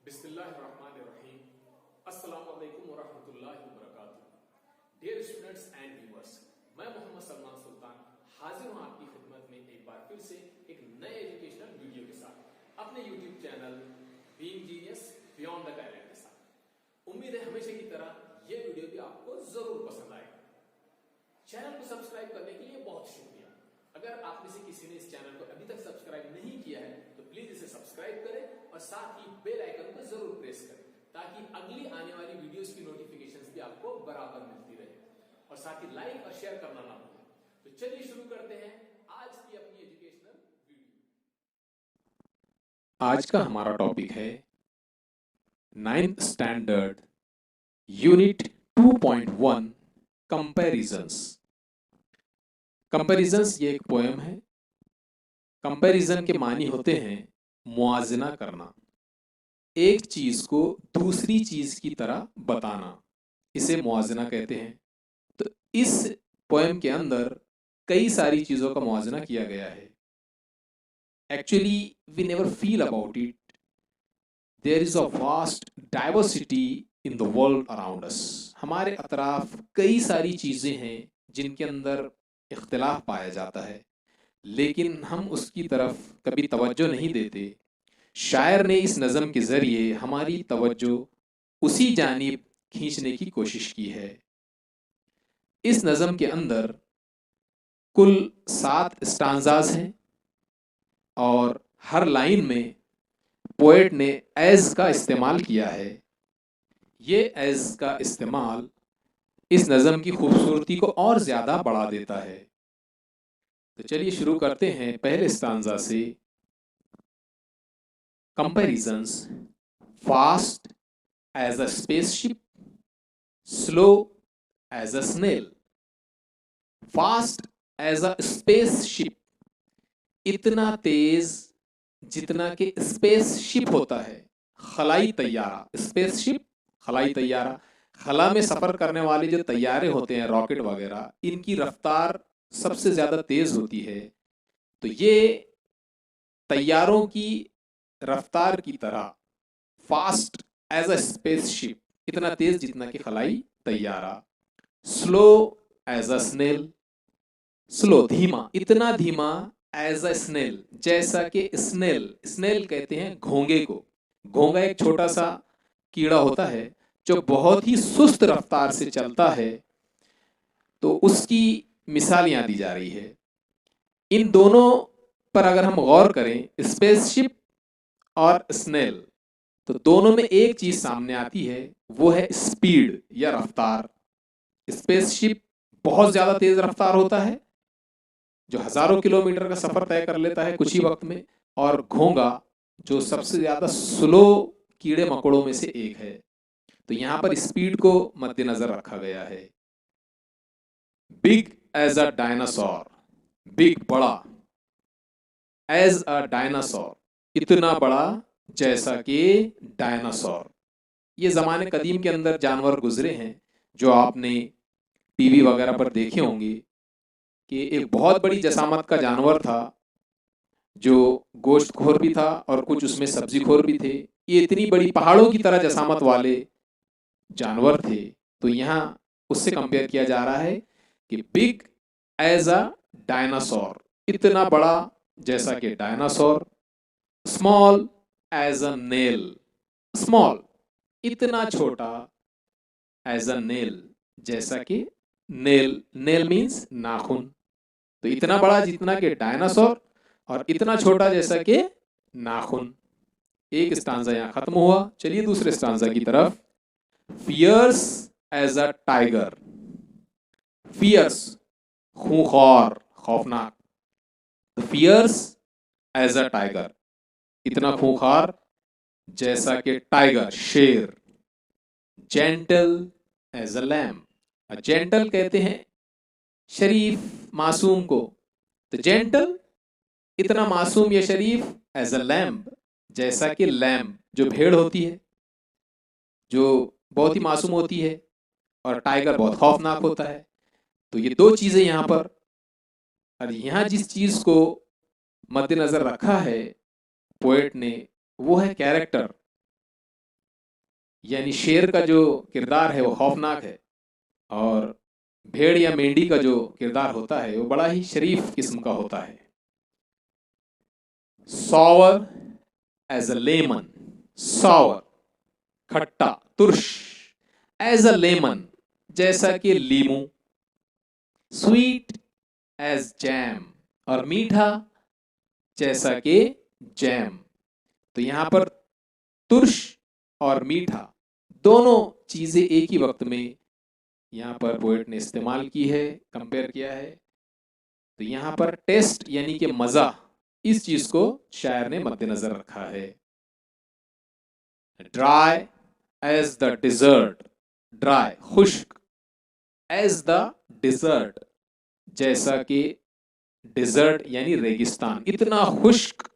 बिस्मिल्लाहिर्रहमानिर्रहीम। अस्सलामु अलैकुम वरहमतुल्लाहि वबरकातुहू। डियर स्टूडेंट्स एंड व्यूअर्स, मैं मोहम्मद सलमान सुल्तान हाजिर हूं आपकी खिदमत में एक बार फिर से एक नए एजुकेशनल वीडियो के साथ अपने YouTube channel being genius beyond the talent के साथ। उम्मीद है हमेशा की तरह ये वीडियो भी आपको जरूर पसंद आएगा। चैनल को सब्सक्राइब करने के लिए बहुत शुक्रिया। अगर आप में से किसी ने इस चैनल को अभी तक सब्सक्राइब नहीं किया है तो प्लीज इसे सब्सक्राइब करें और साथ ही बेल आइकन को जरूर प्रेस करें ताकि अगली आने वाली वीडियोस की नोटिफिकेशंस भी आपको बराबर मिलती रहे और साथ ही लाइक और शेयर करना ना भूलें। तो चलिए शुरू करते हैं आज की अपनी एजुकेशनल वीडियो। आज का हमारा टॉपिक है 9th standard unit 2.1 comparisons. Comparisons ये एक पोएम है। कंपैरिजन के मानी होते हैं मुआजना करना, एक चीज को दूसरी चीज की तरह बताना, इसे मुआजना कहते हैं। तो इस पोएम के अंदर कई सारी चीजों का मुआजना किया गया है। Actually we never feel about it. There is a vast diversity in the world around us. हमारे अतराफ कई सारी चीजें हैं जिनके अंदर इख्तिलाफ पाया जाता है, लेकिन हम उसकी तरफ कभी तवज्जो नहीं देते। शायर ने इस नज़म के ज़रिए हमारी तवज्जो उसी जानिब खींचने की कोशिश की है। इस नज़म के अंदर कुल 7 स्टांजाज हैं और हर लाइन में पोएट ने एज का इस्तेमाल किया है। ये एज का इस्तेमाल इस नज़म की खूबसूरती को और ज़्यादा बढ़ा देता है। तो चलिए शुरू करते हैं पहले स्टांजा से। Comparisons fast as a spaceship, slow as a snail. Fast as a spaceship, इतना तेज जितना कि स्पेसशिप होता है, खलाई तैयारा। स्पेसशिप खलाई तैयारा, खला में सफर करने वाले जो तैयारे होते हैं, रॉकेट वगैरह, इनकी रफ्तार सबसे ज्यादा तेज होती है। तो ये तैयारों की रफ्तार की तरह फास्ट एज अ स्पेसशिप, इतना तेज जितना कि खलाई तैयारा। Slow as a snail, slow धीमा, इतना धीमा एज अ स्नेल, जैसा कि स्नेल, स्नेल कहते हैं घोंगे को। घोंगा एक छोटा सा कीड़ा होता है जो बहुत ही सुस्त रफ्तार से चलता है, तो उसकी मिसाल यहां दी जा रही है। इन दोनों पर अगर हम गौर करें, स्पेसशिप और स्नेल, तो दोनों में एक चीज सामने आती है, वो है स्पीड या रफ्तार। स्पेसशिप बहुत ज्यादा तेज रफ्तार होता है जो हजारों किलोमीटर का सफर तय कर लेता है कुछ ही वक्त में, और घोंगा जो सबसे ज्यादा स्लो कीड़े मकोड़ों में से एक है। तो यहां पर स्पीड को मद्देनजर रखा गया है। Big as a dinosaur, big बड़ा, एज अ डायनासोर, इतना बड़ा जैसा कि डायनासोर। ये जमाने कदीम के अंदर जानवर गुजरे हैं जो आपने टीवी वगैरह पर देखे होंगे कि एक बहुत बड़ी जसामत का जानवर था जो गोश्तखोर भी था और कुछ उसमें सब्जीखोर भी थे। ये इतनी बड़ी पहाड़ों की तरह जसामत वाले जानवर थे। तो यहाँ उससे कंपेयर किया जा रहा है कि बिग एज अ डायनासोर, इतना बड़ा जैसा कि dinosaur. Small as a nail, small इतना छोटा, एज अ नेल जैसा कि नेल, नेल मीन्स नाखून। तो इतना बड़ा जितना कि डायनासोर और इतना छोटा जैसा कि नाखून। एक स्टांजा यहां खत्म हुआ। चलिए दूसरे स्टांजा की तरफ। Fierce as a tiger, fierce खूंखार, खौफनाक। फियर्स एज अ टाइगर, इतना खूंखार जैसा कि टाइगर, शेर। Gentle as a lamb, gentle कहते हैं शरीफ मासूम को, तो जेंटल इतना मासूम या शरीफ, एज अ लैम्ब जैसा कि लैम्ब जो भेड़ होती है, जो बहुत ही मासूम होती है, और टाइगर बहुत खौफनाक होता है। तो ये दो चीजें यहां पर, और यहां जिस चीज को मद्देनजर रखा है पोएट ने, वो है कैरेक्टर। यानी शेर का जो किरदार है वो खौफनाक है, और भेड़ या मेंढी का जो किरदार होता है वो बड़ा ही शरीफ किस्म का होता है। Sour as a lemon, sour खट्टा, तुर्श, एज अ लेमन जैसा कि लीमू, स्वीट एज जैम और मीठा जैसा कि जैम। तो यहां पर तुर्श और मीठा दोनों चीजें एक ही वक्त में यहाँ पर पोएट ने इस्तेमाल की है, कंपेयर किया है। तो यहाँ पर टेस्ट यानी कि मजा, इस चीज को शायर ने मद्देनजर रखा है। Dry as the desert, dry खुश्क, एज द डिजर्ट जैसा कि डिजर्ट यानी रेगिस्तान, इतना खुश्क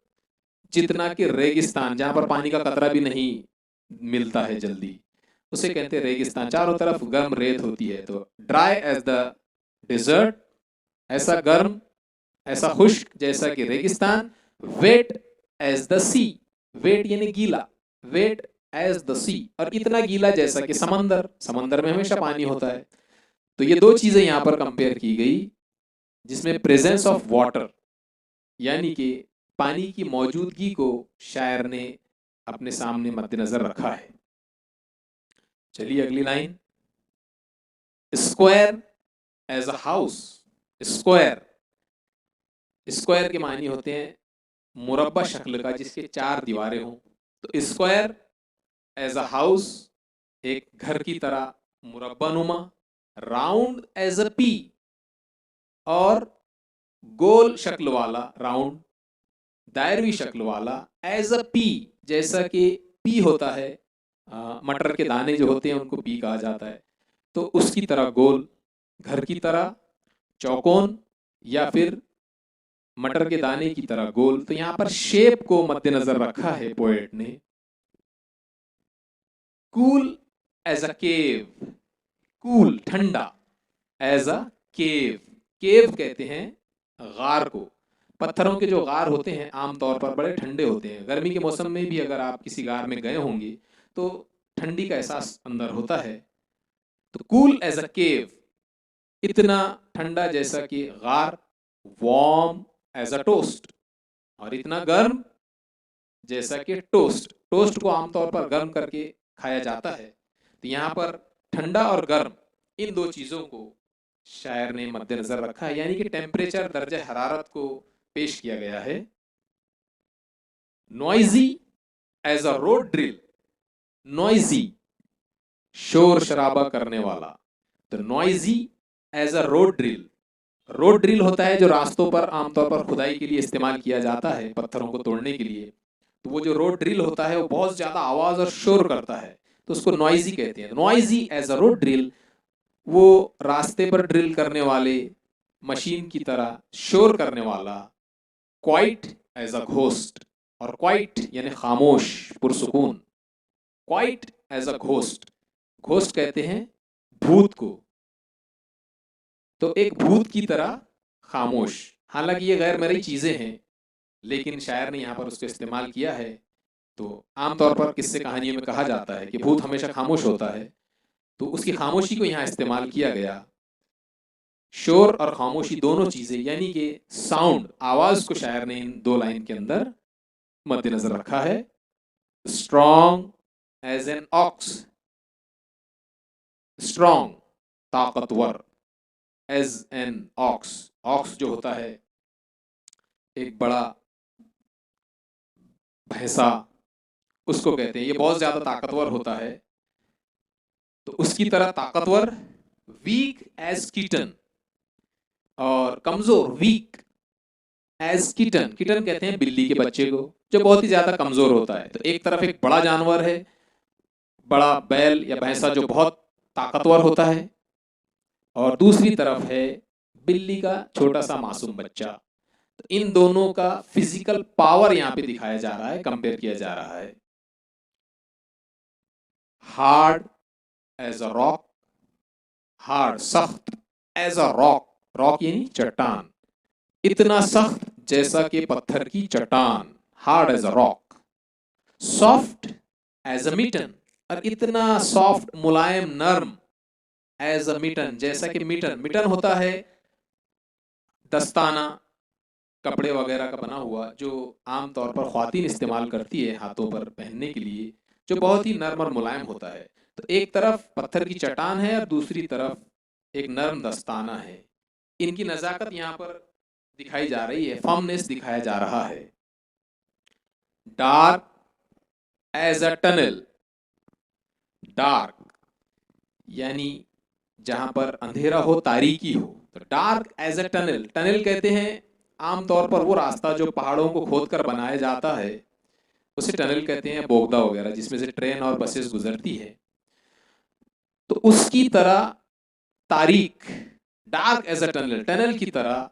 जितना कि रेगिस्तान, जहां पर पानी का कतरा भी नहीं मिलता है जल्दी, उसे कहते हैं रेगिस्तान। चारों तरफ गर्म रेत होती है। तो ड्राई एज द डिजर्ट, ऐसा गर्म, ऐसा खुश्क जैसा कि रेगिस्तान। Wet as the sea, wet यानी गीला, वेट एज द सी, और इतना गीला जैसा कि समंदर, समंदर में हमेशा पानी होता है। तो ये दो चीजें यहां पर कंपेयर की गई, जिसमें प्रेजेंस ऑफ वाटर यानी कि पानी की मौजूदगी को शायर ने अपने सामने मद्देनजर रखा है। चलिए अगली line. Square as a house, square, square के मानी होते हैं मुरब्बा शक्ल का जिसके चार दीवारें हों। तो स्क्वायर एज अ हाउस, एक घर की तरह मुरब्बा नुमा। राउंड एज अ पी, और गोल शक्ल वाला, राउंड दायरवी शक्ल वाला, एज अ पी जैसा कि पी होता है, मटर के दाने जो होते हैं उनको पी कहा जाता है। तो उसकी तरह गोल, घर की तरह चौकोन, या फिर मटर के दाने की तरह गोल। तो यहां पर शेप को मद्देनजर रखा है पोएट ने। Cool as a cave, cool ठंडा, एज अ केव, केव कहते हैं गार को। पत्थरों के जो गार होते हैं आमतौर पर बड़े ठंडे होते हैं। गर्मी के मौसम में भी अगर आप किसी गार में गए होंगे तो ठंडी का एहसास अंदर होता है। तो कूल एज अ केव, इतना ठंडा जैसा कि गार। वार्म एज अ टोस्ट, और इतना गर्म जैसा कि टोस्ट, टोस्ट को आमतौर पर गर्म करके खाया जाता है। तो यहाँ पर ठंडा और गर्म, इन दो चीजों को शायर ने मद्देनजर रखा है, यानी कि टेम्परेचर, दर्जे हरारत को पेश किया गया है। Noisy as a road drill, noisy शोर शराबा करने वाला। तो noisy as a road drill, road drill होता है जो रास्तों पर आमतौर पर खुदाई के लिए इस्तेमाल किया जाता है, पत्थरों को तोड़ने के लिए। तो वो जो रोड ड्रिल होता है वो बहुत ज्यादा आवाज और शोर करता है, तो उसको नॉइजी कहते हैं। Noisy as a road drill, वो रास्ते पर ड्रिल करने वाले मशीन की तरह शोर करने वाला। क्वाइट एज अ घोस्ट, और क्वाइट यानी खामोश, पुरसुकून। Quiet as a ghost, ghost कहते हैं भूत को। तो एक भूत की तरह खामोश। हालांकि ये गैर मरई चीजें हैं, लेकिन शायर ने यहाँ पर उसको इस्तेमाल किया है। तो आमतौर पर किस्से कहानियों में कहा जाता है कि भूत हमेशा खामोश होता है, तो उसकी खामोशी को यहाँ इस्तेमाल किया गया। शोर और खामोशी दोनों चीजें, यानी कि साउंड, आवाज को शायर ने इन दो लाइन के अंदर मद्देनजर रखा है। Strong as an ox, strong ताकतवर, एज एन ऑक्स, ऑक्स जो होता है एक बड़ा भैंसा, उसको कहते हैं, ये बहुत ज्यादा ताकतवर होता है, तो उसकी तरह ताकतवर। वीक एज किटन, और कमजोर, वीक एज किटन, किटन कहते हैं बिल्ली के बच्चे को, जो बहुत ही ज्यादा कमजोर होता है। तो एक तरफ एक बड़ा जानवर है, बड़ा बैल या भैंसा जो बहुत ताकतवर होता है, और दूसरी तरफ है बिल्ली का छोटा सा मासूम बच्चा। तो इन दोनों का फिजिकल पावर यहाँ पे दिखाया जा रहा है, कंपेयर किया जा रहा है। Hard as a rock, hard सख्त, एज अ रॉक, रॉक यानी चट्टान, इतना सख्त जैसा कि पत्थर की चट्टान, hard as a rock. Soft as a mitten, और इतना सॉफ्ट, मुलायम, नर्म, एज अ मिटन, जैसा कि मिटन, मिटन होता है दस्ताना, कपड़े वगैरह का बना हुआ, जो आमतौर पर ख्वातीन इस्तेमाल करती है हाथों पर पहनने के लिए, जो बहुत ही नर्म और मुलायम होता है। तो एक तरफ पत्थर की चट्टान है और दूसरी तरफ एक नर्म दस्ताना है। इनकी नज़ाकत यहाँ पर दिखाई जा रही है, फर्मनेस दिखाया जा रहा है। Dark as a tunnel, dark यानी जहां पर अंधेरा हो, तारीकी हो, तो dark as a tunnel. Tunnel कहते हैं आमतौर पर वो रास्ता जो पहाड़ों को खोद कर बनाया जाता है, उसे टनल कहते हैं, बोगदा वगैरह जिसमें से ट्रेन और बसेस गुजरती है। तो उसकी तरह तारीक, dark as a tunnel, tunnel की तरह,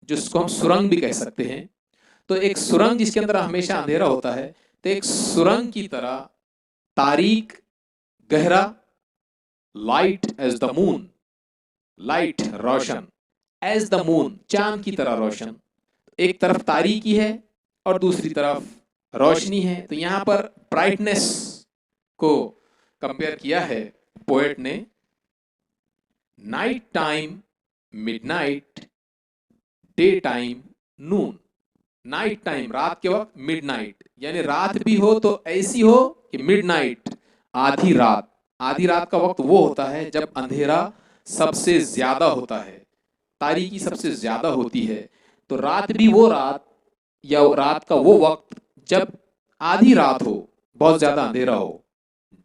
जिसको हम सुरंग भी कह सकते हैं। तो एक सुरंग जिसके अंदर हमेशा अंधेरा होता है, तो एक सुरंग की तरह तारीक, गहरा, light as the moon, light रोशन, एज द मून चांद की तरह रोशन। एक तरफ तारीकी है और दूसरी तरफ रोशनी है। तो यहाँ पर ब्राइटनेस को कंपेयर किया है पोएट ने। Night time midnight, day time noon. Night time रात के वक्त, मिडनाइट यानी रात भी हो तो ऐसी हो कि मिडनाइट, आधी रात। आधी रात का वक्त वो होता है जब अंधेरा सबसे ज्यादा होता है, तारीकी सबसे ज्यादा होती है। तो रात भी वो रात, या रात का वो वक्त जब आधी रात हो, बहुत ज्यादा अंधेरा हो,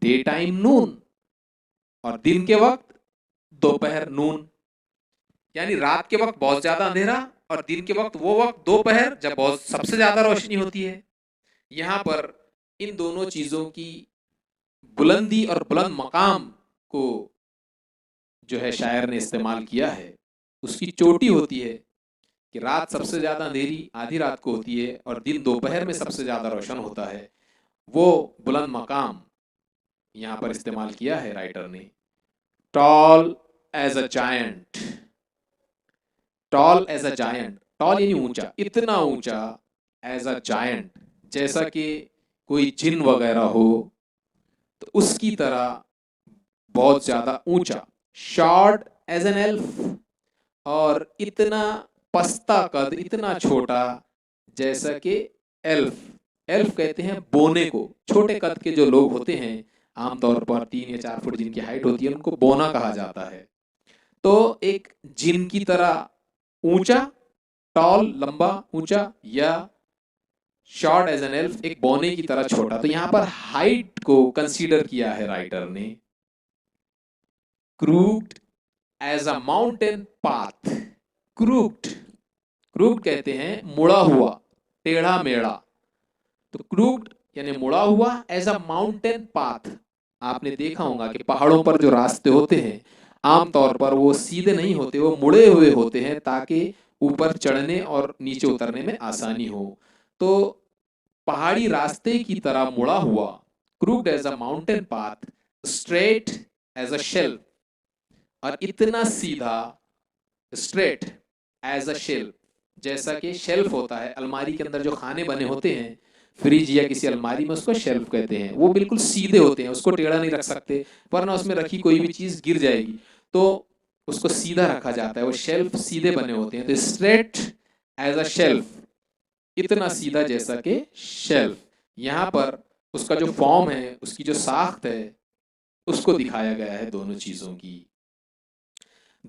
डे टाइम नून। और दिन के वक्त दोपहर, नून यानी रात के वक्त बहुत ज्यादा अंधेरा और दिन के वक्त वो वक्त दोपहर जब बहुत सबसे ज्यादा रोशनी होती है। यहाँ पर इन दोनों चीजों की बुलंदी और बुलंद मकाम को जो है शायर ने इस्तेमाल किया है। उसकी चोटी होती है कि रात सबसे ज्यादा अंधेरी आधी रात को होती है और दिन दोपहर में सबसे ज्यादा रोशन होता है। वो बुलंद मकाम यहाँ पर इस्तेमाल किया है राइटर ने। Tall as a giant, tall as a giant, tall यानी ऊंचा, इतना ऊंचा, एज अ जायंट जैसा कि कोई जिन वगैरह हो, तो उसकी तरह बहुत ज्यादा ऊंचा। शॉर्ट एज एन एल्फ, और इतना पस्ता कद, इतना छोटा जैसा कि एल्फ। एल्फ कहते हैं बोने को, छोटे कद के जो लोग होते हैं, आमतौर पर 3 या 4 फुट जिनकी हाइट होती है, उनको बोना कहा जाता है। तो एक जिन की तरह ऊंचा, टॉल लंबा ऊंचा, या शॉर्ट एज एन एल्फ एक बोने की तरह छोटा। तो यहां पर हाइट को कंसीडर किया है राइटर ने। Crooked as a mountain path, crooked, crooked कहते हैं मुड़ा हुआ, टेढ़ा मेढ़ा। तो क्रूड यानी मुड़ा हुआ, एज अ माउंटेन पाथ। आपने देखा होगा कि पहाड़ों पर जो रास्ते होते हैं आमतौर पर वो सीधे नहीं होते, वो मुड़े हुए होते हैं ताकि ऊपर चढ़ने और नीचे उतरने में आसानी हो। तो पहाड़ी रास्ते की तरह मुड़ा हुआ, crooked as a mountain path, straight as a shelf, और इतना सीधा, स्ट्रेट एज अ शेल्फ जैसा कि शेल्फ होता है अलमारी के अंदर जो खाने बने होते हैं, फ्रिज या किसी अलमारी में, उसको शेल्फ कहते हैं। वो बिल्कुल सीधे होते हैं, उसको टेढ़ा नहीं रख सकते, वरना उसमें रखी कोई भी चीज गिर जाएगी। तो उसको सीधा रखा जाता है, वो शेल्फ सीधे बने होते हैं। तो स्ट्रेट एज अ शेल्फ, इतना सीधा जैसा कि शेल्फ। यहाँ पर उसका जो फॉर्म है, उसकी जो साख्त है, उसको दिखाया गया है दोनों चीजों की।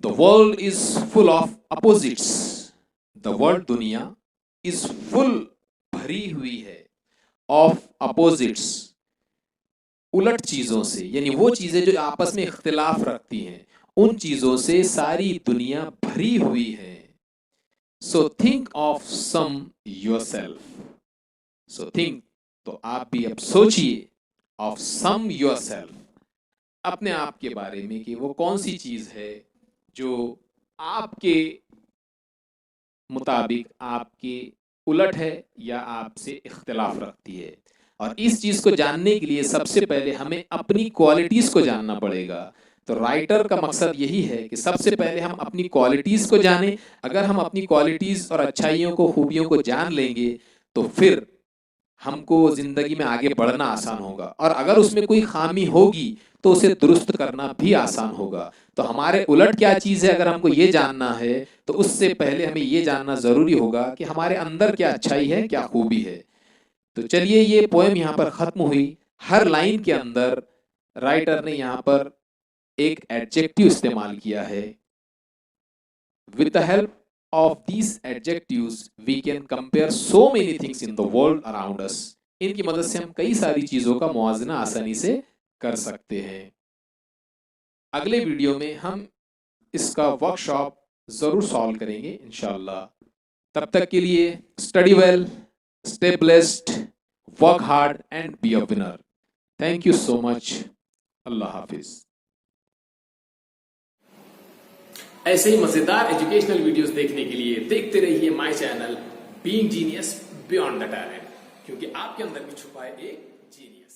The world is full of opposites, the world दुनिया, इज फुल भरी हुई है, ऑफ अपोजिट्स उलट चीजों से, यानी वो चीजें जो आपस में इख्तिलाफ रखती हैं, उन चीजों से सारी दुनिया भरी हुई है। So think of some yourself, so think, तो आप भी अब सोचिए, ऑफ सम योरसेल्फ, अपने आप के बारे में कि वो कौन सी चीज है जो आपके मुताबिक आपके उलट है या आपसे इख्तिलाफ रखती है। और इस चीज को जानने के लिए सबसे पहले हमें अपनी क्वालिटीज को जानना पड़ेगा। तो राइटर का मकसद यही है कि सबसे पहले हम अपनी क्वालिटीज को जानें। अगर हम अपनी क्वालिटीज और अच्छाइयों को, खूबियों को जान लेंगे, तो फिर हमको जिंदगी में आगे बढ़ना आसान होगा, और अगर उसमें कोई खामी होगी तो उसे दुरुस्त करना भी आसान होगा। तो हमारे उलट क्या चीज़ है, अगर हमको ये जानना है तो उससे पहले हमें ये जानना ज़रूरी होगा कि हमारे अंदर क्या अच्छाई है, क्या खूबी है। तो चलिए, ये पोएम यहाँ पर ख़त्म हुई। हर लाइन के अंदर राइटर ने यहाँ पर एक एडजेक्टिव इस्तेमाल किया है। With the help of these adjectives we can compare so many things in the world around us। इनकी मदद से हम कई सारी चीजों का मुआवजा आसानी से कर सकते हैं। अगले वीडियो में हम इसका वर्कशॉप जरूर सॉल्व करेंगे इंशाल्लाह। तब तक के लिए study well, stay blessed, work hard and be a winner. Thank you so much. अल्लाह हाफिज। ऐसे ही मजेदार एजुकेशनल वीडियोस देखने के लिए देखते रहिए my channel being genius beyond the talent, क्योंकि आपके अंदर भी छुपा है एक जीनियस।